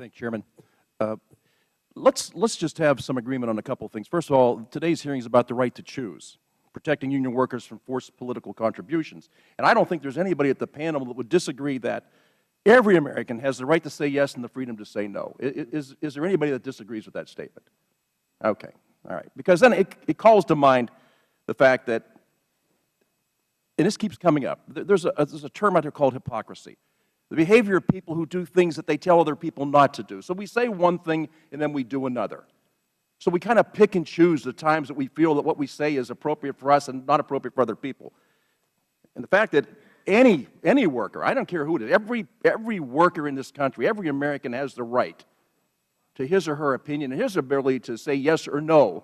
Thank you, Chairman. Let's just have some agreement on a couple of things. First of all, today's hearing is about the right to choose, protecting union workers from forced political contributions. And I don't think there's anybody at the panel that would disagree that every American has the right to say yes and the freedom to say no. Is there anybody that disagrees with that statement? Okay, all right. Because then it calls to mind the fact that, and this keeps coming up, there's a term out there called hypocrisy. The behavior of people who do things that they tell other people not to do. So we say one thing and then we do another. So we kind of pick and choose the times that we feel that what we say is appropriate for us and not appropriate for other people. And the fact that any worker, I don't care who it is, every worker in this country, every American has the right to his or her opinion and his ability to say yes or no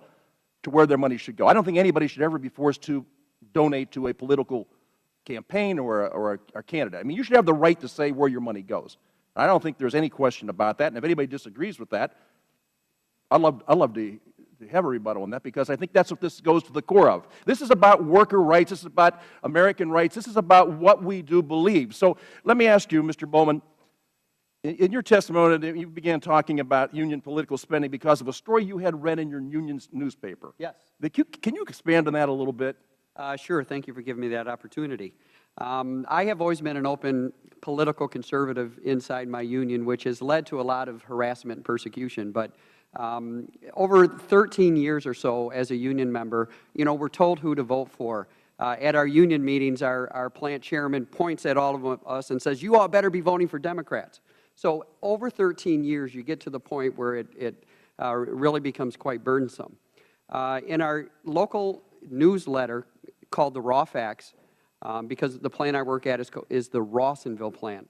to where their money should go. I don't think anybody should ever be forced to donate to a political campaign or a candidate. I mean, you should have the right to say where your money goes. I don't think there's any question about that. And if anybody disagrees with that, I'd love to have a rebuttal on that, because I think that's what this goes to the core of. This is about worker rights. This is about American rights. This is about what we do believe. So let me ask you, Mr. Bowman, in your testimony, you began talking about union political spending because of a story you had read in your union's newspaper. Yes. Can you expand on that a little bit? Sure. Thank you for giving me that opportunity. I have always been an open political conservative inside my union, which has led to a lot of harassment and persecution. But over 13 years or so as a union member, we're told who to vote for. At our union meetings, our plant chairman points at all of us and says, "You all better be voting for Democrats." So over 13 years, you get to the point where it really becomes quite burdensome. In our local newsletter called the Raw Facts, because the plant I work at is the Rawsonville plant,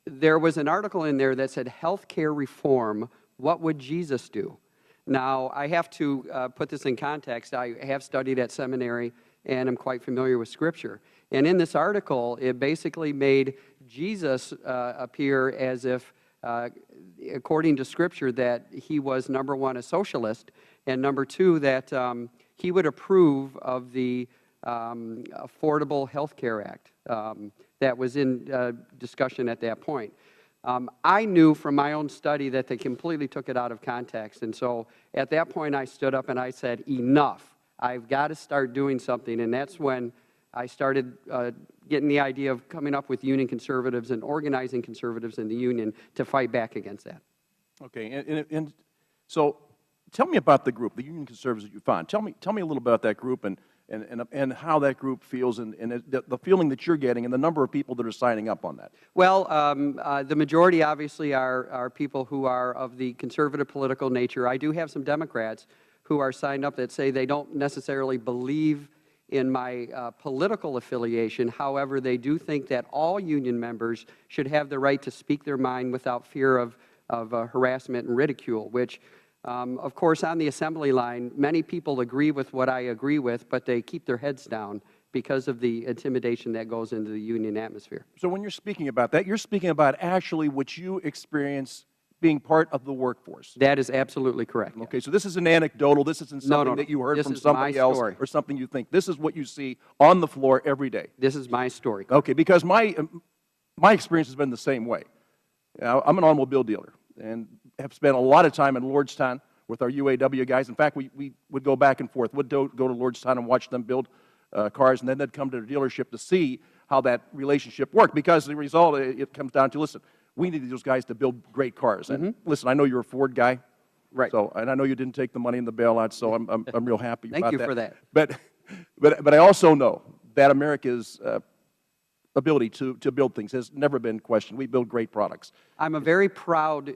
there was an article in there that said, "Health care reform, what would Jesus do?" Now, I have to put this in context. I have studied at seminary and am quite familiar with Scripture. And in this article, it basically made Jesus appear as if, according to Scripture, that he was, number one, a socialist, and number two, that he would approve of the Affordable Health Care Act that was in discussion at that point. I knew from my own study that they completely took it out of context, and so at that point I stood up and I said, "Enough. I've got to start doing something," and that's when I started getting the idea of coming up with union conservatives and organizing conservatives in the union to fight back against that. Okay, and so tell me about the group, the union conservatives that you found. Tell me a little about that group and how that group feels and the feeling that you're getting and the number of people that are signing up on that. Well, the majority obviously are people who are of the conservative political nature. I do have some Democrats who are signed up that say they don't necessarily believe in my political affiliation. However, they do think that all union members should have the right to speak their mind without fear of harassment and ridicule, which, of course, on the assembly line, many people agree with what I agree with, but they keep their heads down because of the intimidation that goes into the union atmosphere. So when you're speaking about that, you're speaking about actually what you experience being part of the workforce. That is absolutely correct. Okay, so this isn't anecdotal. This isn't something that you heard from somebody else or something you think. This is what you see on the floor every day. This is my story. Okay, because my experience has been the same way. I'm an automobile dealer and have spent a lot of time in Lordstown with our UAW guys. In fact, we would go back and forth. We'd go to Lordstown and watch them build cars, and then they'd come to the dealership to see how that relationship worked, because the result, it comes down to, listen, we need those guys to build great cars. And listen, I know you're a Ford guy. Right. So, and I know you didn't take the money in the bailout, so I'm real happy about that. Thank you for that. But I also know that America's ability to build things has never been questioned. We build great products. I'm a very proud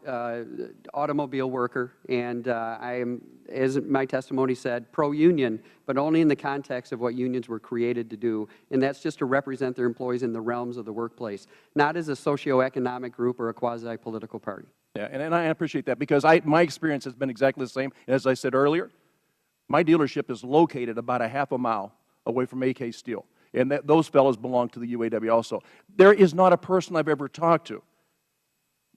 automobile worker, and I am, as my testimony said, pro-union, but only in the context of what unions were created to do, and that's just to represent their employees in the realms of the workplace, not as a socioeconomic group or a quasi-political party. Yeah, and I appreciate that, because my experience has been exactly the same. As I said earlier, my dealership is located about a half a mile away from AK Steel. And those fellows belong to the UAW also. There is not a person I've ever talked to,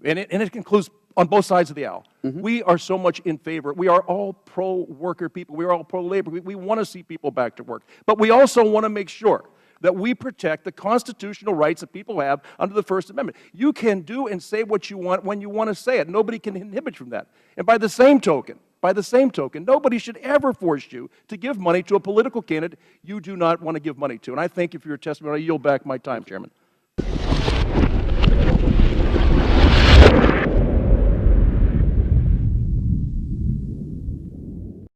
and it concludes on both sides of the aisle. We are so much in favor. We are all pro-worker people. We are all pro-labor. We want to see people back to work. But we also want to make sure that we protect the constitutional rights that people have under the First Amendment. You can do and say what you want when you want to say it. Nobody can inhibit you from that. And by the same token, nobody should ever force you to give money to a political candidate you do not want to give money to. And I thank you for your testimony. I yield back my time, Chairman.